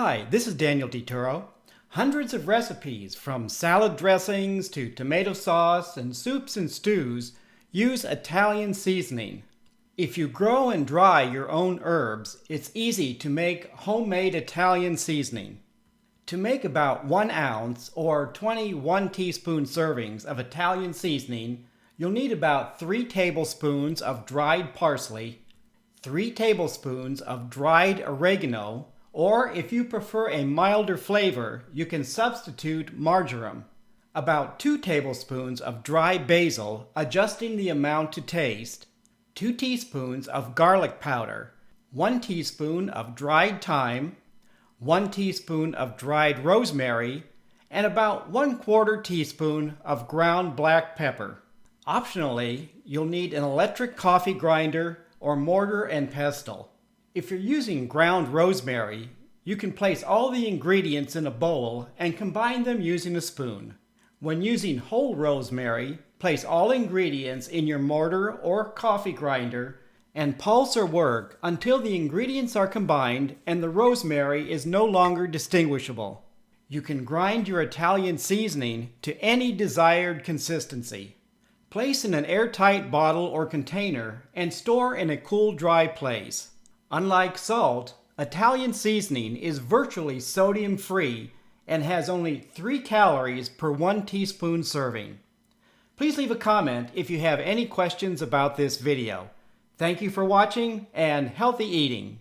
Hi, this is Daniel DiTuro. Hundreds of recipes, from salad dressings to tomato sauce and soups and stews, use Italian seasoning. If you grow and dry your own herbs, it's easy to make homemade Italian seasoning. To make about 1 ounce or 21 teaspoon servings of Italian seasoning, you'll need about 3 tablespoons of dried parsley, 3 tablespoons of dried oregano, or if you prefer a milder flavor, you can substitute marjoram, about 2 tablespoons of dry basil, adjusting the amount to taste, 2 teaspoons of garlic powder, 1 teaspoon of dried thyme, 1 teaspoon of dried rosemary, and about 1/4 teaspoon of ground black pepper. Optionally, you'll need an electric coffee grinder or mortar and pestle. If you're using ground rosemary, you can place all the ingredients in a bowl and combine them using a spoon. When using whole rosemary, place all ingredients in your mortar or coffee grinder and pulse or work until the ingredients are combined and the rosemary is no longer distinguishable. You can grind your Italian seasoning to any desired consistency. Place in an airtight bottle or container and store in a cool, dry place. Unlike salt, Italian seasoning is virtually sodium-free and has only 3 calories per 1 teaspoon serving. Please leave a comment if you have any questions about this video. Thank you for watching, and healthy eating!